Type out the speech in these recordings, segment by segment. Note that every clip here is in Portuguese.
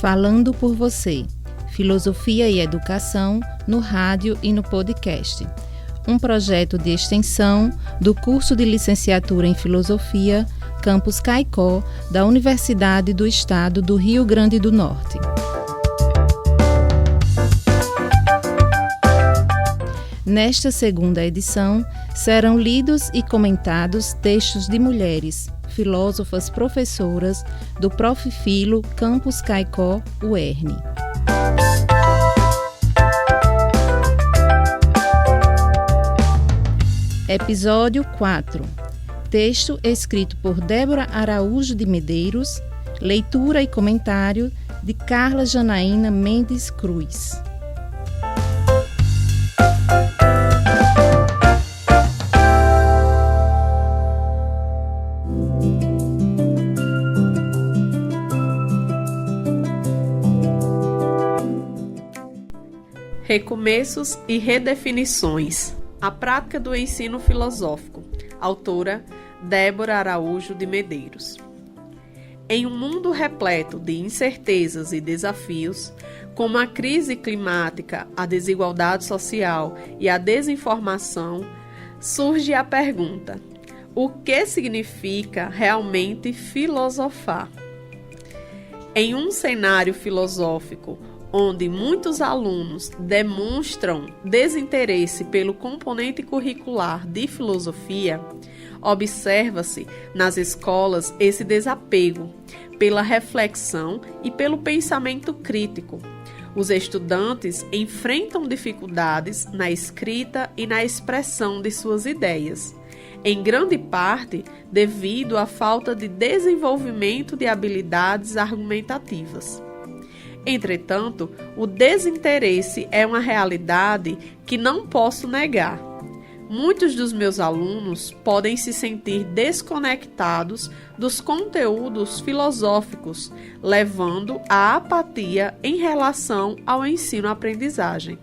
Falando por Você, Filosofia e Educação no rádio e no podcast. Um projeto de extensão do curso de Licenciatura em Filosofia, Campus Caicó, da Universidade do Estado do Rio Grande do Norte. Nesta segunda edição, serão lidos e comentados textos de mulheres, filósofas professoras do Prof. Filo Campus Caicó, UERN. Episódio 4. Texto escrito por Débora Araújo de Medeiros, leitura e comentário de Carla Janaína Mendes Cruz. Recomeços e redefinições. A prática do ensino filosófico. Autora Débora Araújo de Medeiros. Em um mundo repleto de incertezas e desafios, como a crise climática, a desigualdade social e a desinformação, surge a pergunta: o que significa realmente filosofar? Em um cenário filosófico onde muitos alunos demonstram desinteresse pelo componente curricular de filosofia, observa-se nas escolas esse desapego pela reflexão e pelo pensamento crítico. Os estudantes enfrentam dificuldades na escrita e na expressão de suas ideias, em grande parte devido à falta de desenvolvimento de habilidades argumentativas. Entretanto, o desinteresse é uma realidade que não posso negar. Muitos dos meus alunos podem se sentir desconectados dos conteúdos filosóficos, levando à apatia em relação ao ensino-aprendizagem.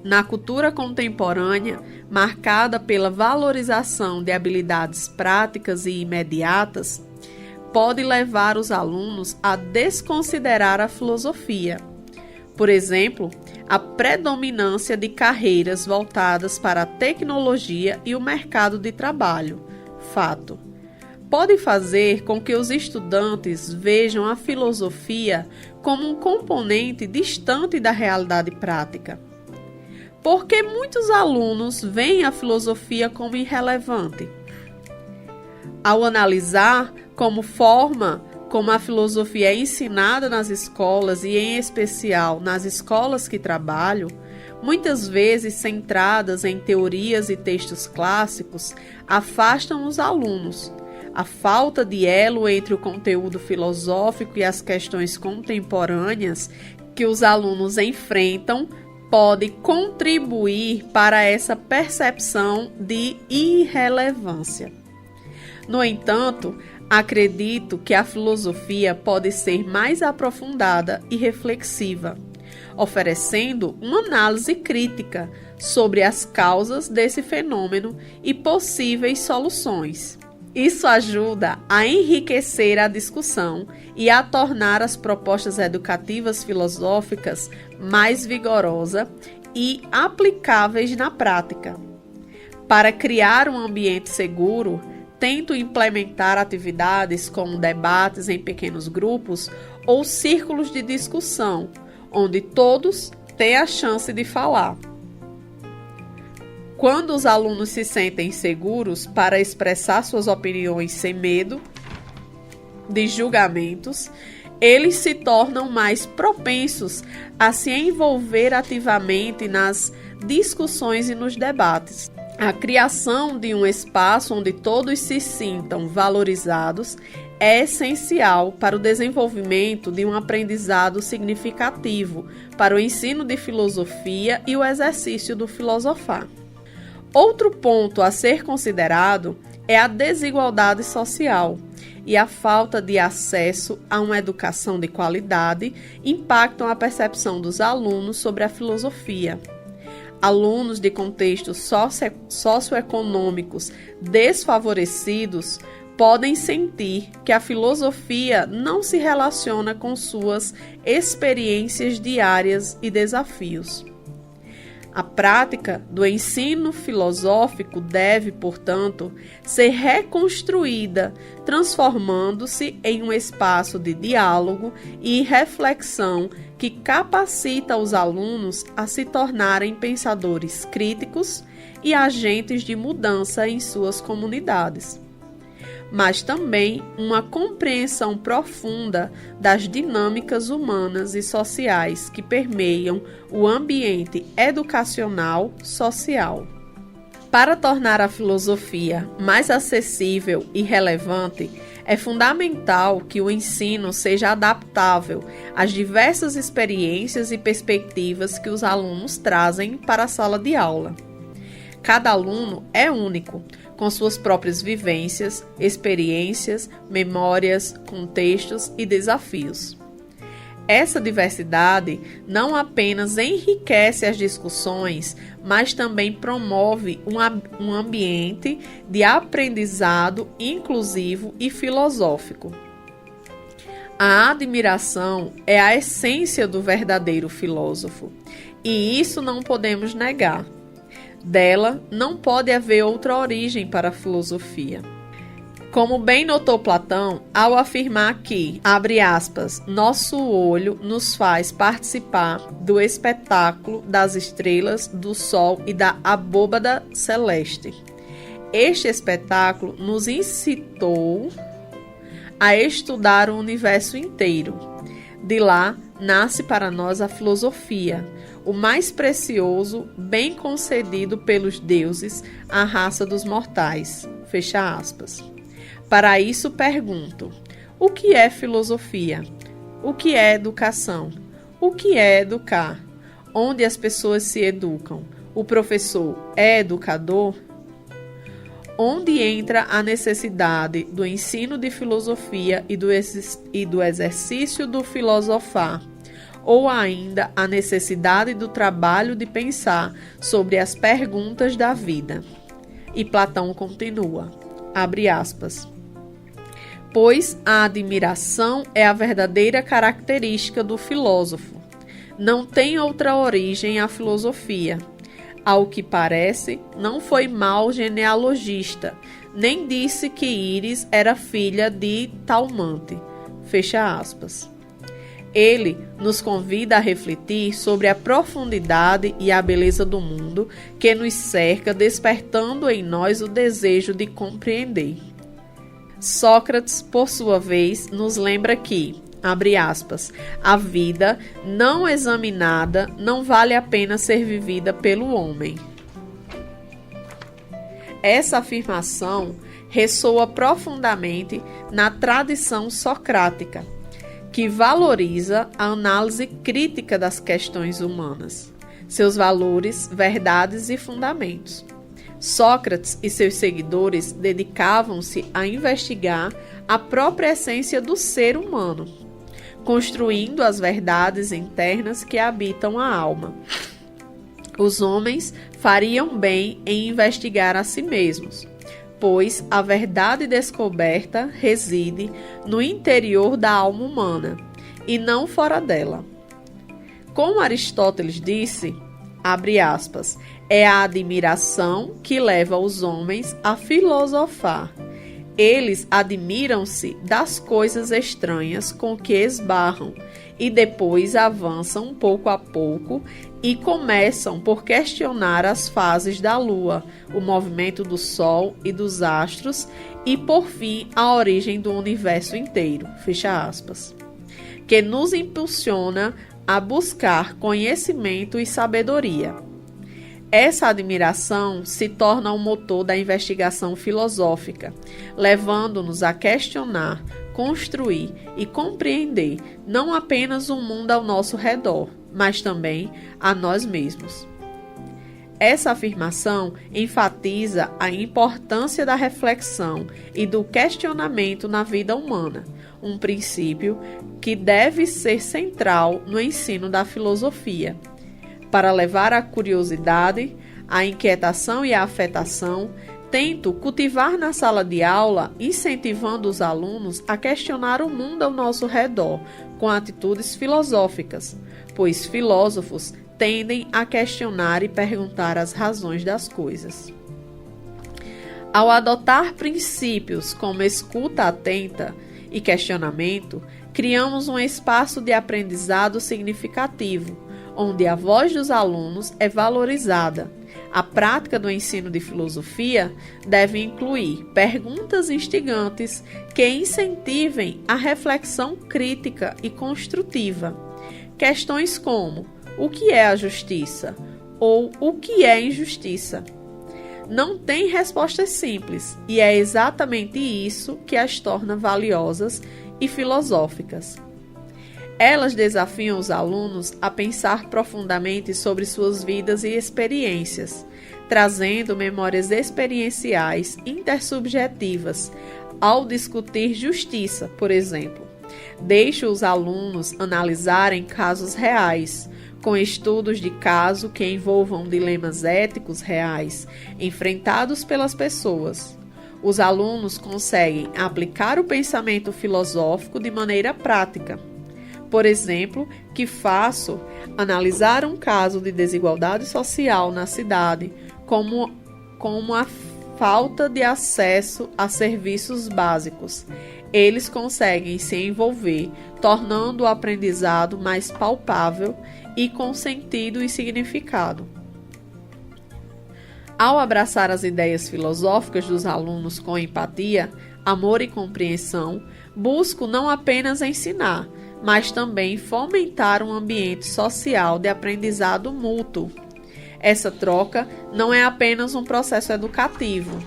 Na cultura contemporânea, marcada pela valorização de habilidades práticas e imediatas, pode levar os alunos a desconsiderar a filosofia. Por exemplo, a predominância de carreiras voltadas para a tecnologia e o mercado de trabalho, fato, pode fazer com que os estudantes vejam a filosofia como um componente distante da realidade prática. Porque muitos alunos veem a filosofia como irrelevante. Ao analisar como a filosofia é ensinada nas escolas e, em especial, nas escolas que trabalho, muitas vezes centradas em teorias e textos clássicos, afastam os alunos. A falta de elo entre o conteúdo filosófico e as questões contemporâneas que os alunos enfrentam pode contribuir para essa percepção de irrelevância. No entanto, acredito que a filosofia pode ser mais aprofundada e reflexiva, oferecendo uma análise crítica sobre as causas desse fenômeno e possíveis soluções. Isso ajuda a enriquecer a discussão e a tornar as propostas educativas filosóficas mais vigorosas e aplicáveis na prática. Para criar um ambiente seguro, tento implementar atividades como debates em pequenos grupos ou círculos de discussão, onde todos têm a chance de falar. Quando os alunos se sentem seguros para expressar suas opiniões sem medo de julgamentos, eles se tornam mais propensos a se envolver ativamente nas discussões e nos debates. A criação de um espaço onde todos se sintam valorizados é essencial para o desenvolvimento de um aprendizado significativo, para o ensino de filosofia e o exercício do filosofar. Outro ponto a ser considerado é a desigualdade social e a falta de acesso a uma educação de qualidade impactam a percepção dos alunos sobre a filosofia. Alunos de contextos socioeconômicos desfavorecidos podem sentir que a filosofia não se relaciona com suas experiências diárias e desafios. A prática do ensino filosófico deve, portanto, ser reconstruída, transformando-se em um espaço de diálogo e reflexão que capacita os alunos a se tornarem pensadores críticos e agentes de mudança em suas comunidades, mas também uma compreensão profunda das dinâmicas humanas e sociais que permeiam o ambiente educacional social. Para tornar a filosofia mais acessível e relevante, é fundamental que o ensino seja adaptável às diversas experiências e perspectivas que os alunos trazem para a sala de aula. Cada aluno é único, com suas próprias vivências, experiências, memórias, contextos e desafios. Essa diversidade não apenas enriquece as discussões, mas também promove um ambiente de aprendizado inclusivo e filosófico. A admiração é a essência do verdadeiro filósofo, e isso não podemos negar. Dela não pode haver outra origem para a filosofia. Como bem notou Platão, ao afirmar que, abre aspas, nosso olho nos faz participar do espetáculo das estrelas, do sol e da abóbada celeste. Este espetáculo nos incitou a estudar o universo inteiro. De lá nasce para nós a filosofia, o mais precioso, bem concedido pelos deuses à raça dos mortais. Fecha aspas. Para isso pergunto, o que é filosofia? O que é educação? O que é educar? Onde as pessoas se educam? O professor é educador? Onde entra a necessidade do ensino de filosofia e do exercício do filosofar? Ou ainda a necessidade do trabalho de pensar sobre as perguntas da vida? E Platão continua, abre aspas, pois a admiração é a verdadeira característica do filósofo. Não tem outra origem a filosofia. Ao que parece, não foi mau genealogista, nem disse que Íris era filha de Talmante. Fecha aspas. Ele nos convida a refletir sobre a profundidade e a beleza do mundo que nos cerca, despertando em nós o desejo de compreender. Sócrates, por sua vez, nos lembra que, abre aspas, a vida não examinada não vale a pena ser vivida pelo homem. Essa afirmação ressoa profundamente na tradição socrática, que valoriza a análise crítica das questões humanas, seus valores, verdades e fundamentos. Sócrates e seus seguidores dedicavam-se a investigar a própria essência do ser humano, construindo as verdades internas que habitam a alma. Os homens fariam bem em investigar a si mesmos, pois a verdade descoberta reside no interior da alma humana e não fora dela. Como Aristóteles disse, abre aspas, é a admiração que leva os homens a filosofar. Eles admiram-se das coisas estranhas com que esbarram e depois avançam pouco a pouco e começam por questionar as fases da lua, o movimento do sol e dos astros e, por fim, a origem do universo inteiro, fecha aspas, que nos impulsiona a buscar conhecimento e sabedoria. Essa admiração se torna o motor da investigação filosófica, levando-nos a questionar, construir e compreender não apenas o mundo ao nosso redor, mas também a nós mesmos. Essa afirmação enfatiza a importância da reflexão e do questionamento na vida humana, um princípio que deve ser central no ensino da filosofia, para levar a curiosidade, a inquietação e a afetação, Tento cultivar na sala de aula, incentivando os alunos a questionar o mundo ao nosso redor, com atitudes filosóficas, pois filósofos tendem a questionar e perguntar as razões das coisas. Ao adotar princípios como escuta atenta e questionamento, criamos um espaço de aprendizado significativo, onde a voz dos alunos é valorizada. A prática do ensino de filosofia deve incluir perguntas instigantes que incentivem a reflexão crítica e construtiva. Questões como: o que é a justiça? Ou o que é injustiça? Não tem respostas simples, e é exatamente isso que as torna valiosas e filosóficas. Elas desafiam os alunos a pensar profundamente sobre suas vidas e experiências, trazendo memórias experienciais intersubjetivas ao discutir justiça, por exemplo. Deixe os alunos analisarem casos reais, com estudos de caso que envolvam dilemas éticos reais, enfrentados pelas pessoas. Os alunos conseguem aplicar o pensamento filosófico de maneira prática. Por exemplo, que faço analisar um caso de desigualdade social na cidade como a falta de acesso a serviços básicos. Eles conseguem se envolver, tornando o aprendizado mais palpável e com sentido e significado. Ao abraçar as ideias filosóficas dos alunos com empatia, amor e compreensão, busco não apenas ensinar, mas também fomentar um ambiente social de aprendizado mútuo. Essa troca não é apenas um processo educativo,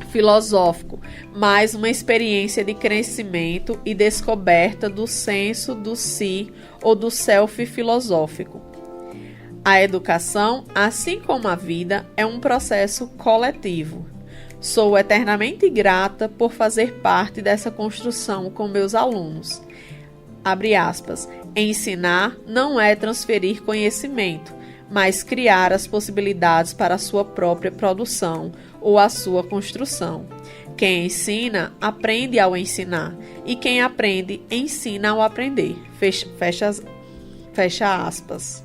filosófico, mas uma experiência de crescimento e descoberta do senso do si ou do self filosófico. A educação, assim como a vida, é um processo coletivo. Sou eternamente grata por fazer parte dessa construção com meus alunos. Abre aspas, ensinar não é transferir conhecimento, mas criar as possibilidades para a sua própria produção ou a sua construção. Quem ensina, aprende ao ensinar, e quem aprende, ensina ao aprender. Fecha aspas.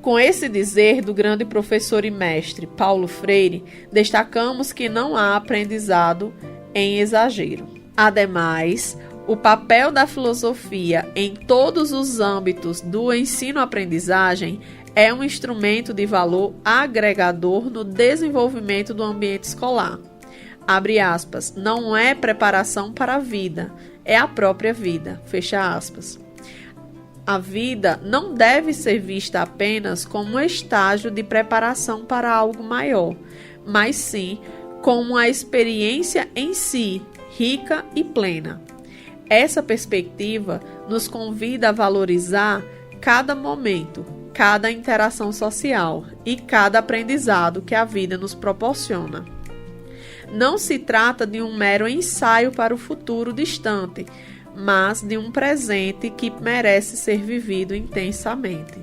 Com esse dizer do grande professor e mestre Paulo Freire, destacamos que não há aprendizado em exagero. Ademais, o papel da filosofia em todos os âmbitos do ensino-aprendizagem é um instrumento de valor agregador no desenvolvimento do ambiente escolar. Abre aspas, não é preparação para a vida, é a própria vida. Fecha aspas. A vida não deve ser vista apenas como um estágio de preparação para algo maior, mas sim como a experiência em si, rica e plena. Essa perspectiva nos convida a valorizar cada momento, cada interação social e cada aprendizado que a vida nos proporciona. Não se trata de um mero ensaio para o futuro distante, mas de um presente que merece ser vivido intensamente.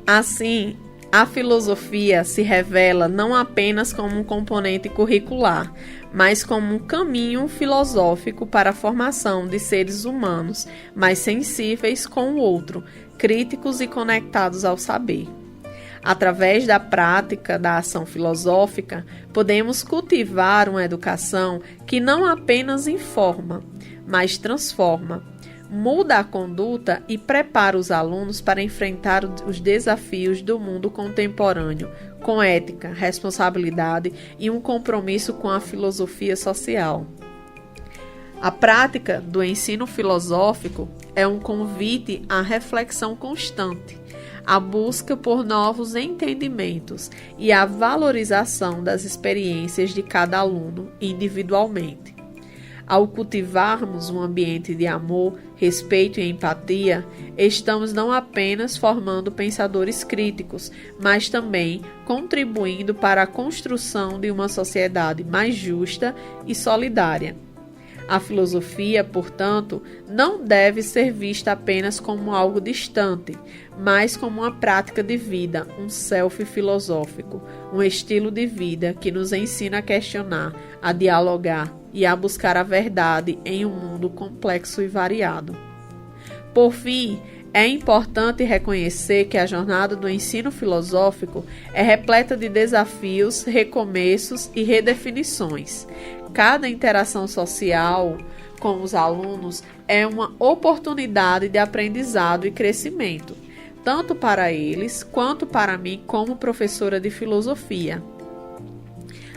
Assim, a filosofia se revela não apenas como um componente curricular, mas como um caminho filosófico para a formação de seres humanos mais sensíveis com o outro, críticos e conectados ao saber. Através da prática da ação filosófica, podemos cultivar uma educação que não apenas informa, mas transforma, muda a conduta e prepara os alunos para enfrentar os desafios do mundo contemporâneo, com ética, responsabilidade e um compromisso com a filosofia social. A prática do ensino filosófico é um convite à reflexão constante, à busca por novos entendimentos e à valorização das experiências de cada aluno individualmente. Ao cultivarmos um ambiente de amor, respeito e empatia, estamos não apenas formando pensadores críticos, mas também contribuindo para a construção de uma sociedade mais justa e solidária. A filosofia, portanto, não deve ser vista apenas como algo distante, mas como uma prática de vida, um self filosófico, um estilo de vida que nos ensina a questionar, a dialogar e a buscar a verdade em um mundo complexo e variado. Por fim, é importante reconhecer que a jornada do ensino filosófico é repleta de desafios, recomeços e redefinições. Cada interação social com os alunos é uma oportunidade de aprendizado e crescimento, tanto para eles quanto para mim como professora de filosofia.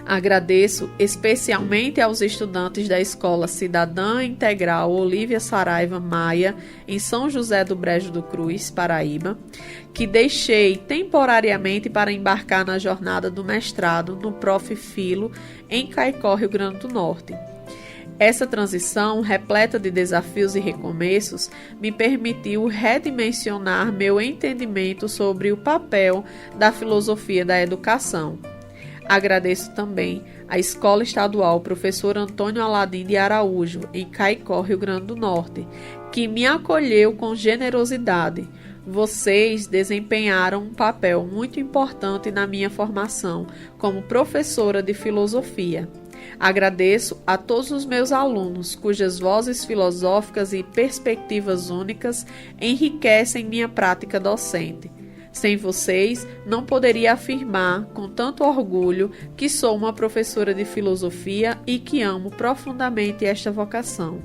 Agradeço especialmente aos estudantes da Escola Cidadã Integral Olívia Saraiva Maia, em São José do Brejo do Cruz, Paraíba, que deixei temporariamente para embarcar na jornada do mestrado no Prof. Filo, em Caicó, Rio Grande do Norte. Essa transição, repleta de desafios e recomeços, me permitiu redimensionar meu entendimento sobre o papel da filosofia da educação. Agradeço também à Escola Estadual Professor Antônio Aladim de Araújo, em Caicó, Rio Grande do Norte, que me acolheu com generosidade. Vocês desempenharam um papel muito importante na minha formação como professora de filosofia. Agradeço a todos os meus alunos, cujas vozes filosóficas e perspectivas únicas enriquecem minha prática docente. Sem vocês, não poderia afirmar com tanto orgulho que sou uma professora de filosofia e que amo profundamente esta vocação.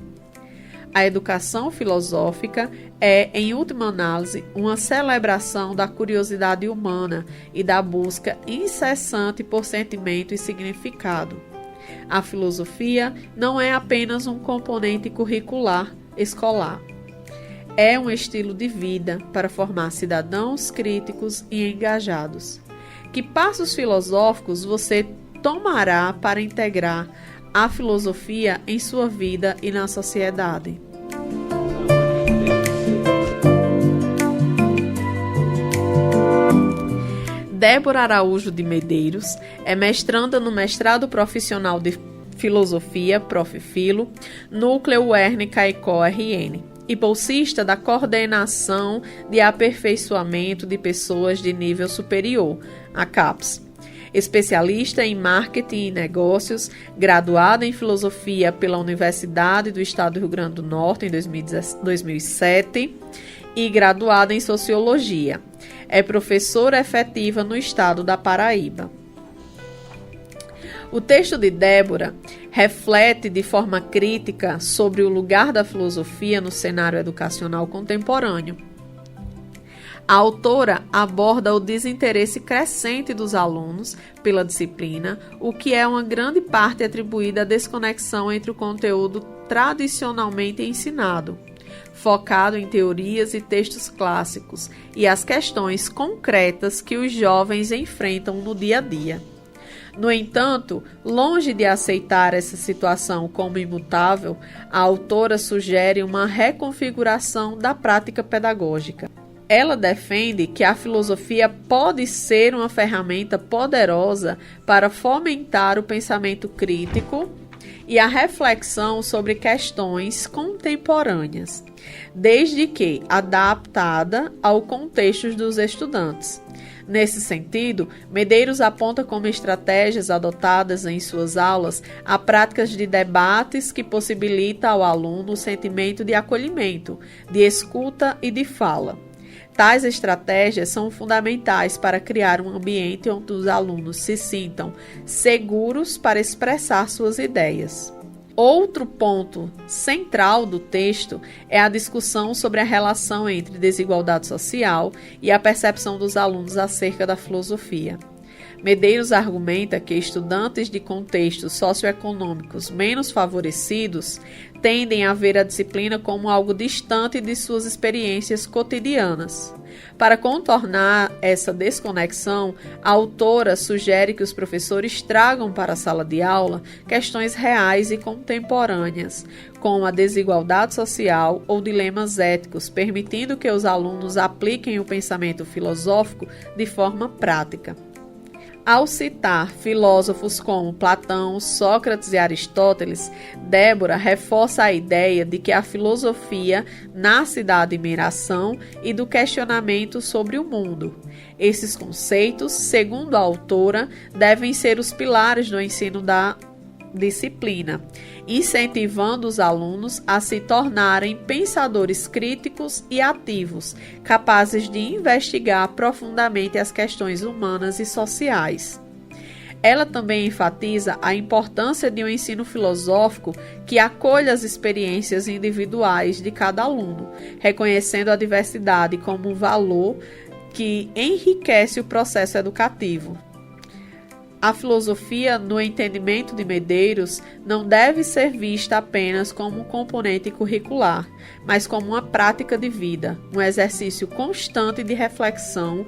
A educação filosófica é, em última análise, uma celebração da curiosidade humana e da busca incessante por sentimento e significado. A filosofia não é apenas um componente curricular escolar. É um estilo de vida para formar cidadãos críticos e engajados. Que passos filosóficos você tomará para integrar a filosofia em sua vida e na sociedade? Débora Araújo de Medeiros é mestranda no mestrado profissional de filosofia, Prof. Filo, Núcleo UERN Caicó RN. E bolsista da Coordenação de Aperfeiçoamento de Pessoas de Nível Superior, a CAPES. Especialista em Marketing e Negócios, graduada em Filosofia pela Universidade do Estado do Rio Grande do Norte em 2007 e graduada em Sociologia. É professora efetiva no estado da Paraíba. O texto de Débora reflete de forma crítica sobre o lugar da filosofia no cenário educacional contemporâneo. A autora aborda o desinteresse crescente dos alunos pela disciplina, o que é uma grande parte atribuída à desconexão entre o conteúdo tradicionalmente ensinado, focado em teorias e textos clássicos, e as questões concretas que os jovens enfrentam no dia a dia. No entanto, longe de aceitar essa situação como imutável, a autora sugere uma reconfiguração da prática pedagógica. Ela defende que a filosofia pode ser uma ferramenta poderosa para fomentar o pensamento crítico e a reflexão sobre questões contemporâneas, desde que adaptada ao contexto dos estudantes. Nesse sentido, Medeiros aponta como estratégias adotadas em suas aulas a práticas de debates que possibilitam ao aluno o sentimento de acolhimento, de escuta e de fala. Tais estratégias são fundamentais para criar um ambiente onde os alunos se sintam seguros para expressar suas ideias. Outro ponto central do texto é a discussão sobre a relação entre desigualdade social e a percepção dos alunos acerca da filosofia. Medeiros argumenta que estudantes de contextos socioeconômicos menos favorecidos tendem a ver a disciplina como algo distante de suas experiências cotidianas. Para contornar essa desconexão, a autora sugere que os professores tragam para a sala de aula questões reais e contemporâneas, como a desigualdade social ou dilemas éticos, permitindo que os alunos apliquem o pensamento filosófico de forma prática. Ao citar filósofos como Platão, Sócrates e Aristóteles, Débora reforça a ideia de que a filosofia nasce da admiração e do questionamento sobre o mundo. Esses conceitos, segundo a autora, devem ser os pilares do ensino da disciplina, incentivando os alunos a se tornarem pensadores críticos e ativos, capazes de investigar profundamente as questões humanas e sociais. Ela também enfatiza a importância de um ensino filosófico que acolha as experiências individuais de cada aluno, reconhecendo a diversidade como um valor que enriquece o processo educativo. A filosofia, no entendimento de Medeiros, não deve ser vista apenas como um componente curricular, mas como uma prática de vida, um exercício constante de reflexão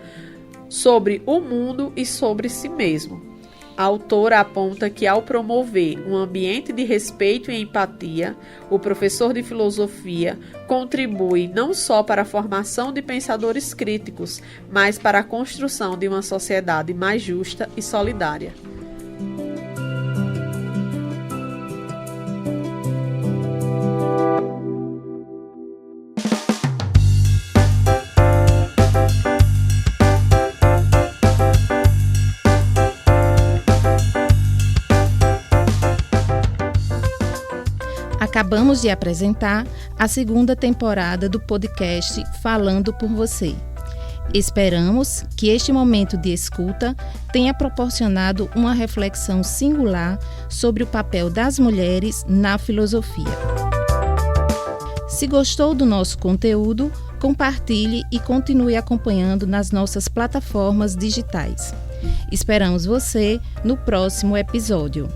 sobre o mundo e sobre si mesmo. A autora aponta que, ao promover um ambiente de respeito e empatia, o professor de filosofia contribui não só para a formação de pensadores críticos, mas para a construção de uma sociedade mais justa e solidária. Acabamos de apresentar a segunda temporada do podcast Falando por Você. Esperamos que este momento de escuta tenha proporcionado uma reflexão singular sobre o papel das mulheres na filosofia. Se gostou do nosso conteúdo, compartilhe e continue acompanhando nas nossas plataformas digitais. Esperamos você no próximo episódio.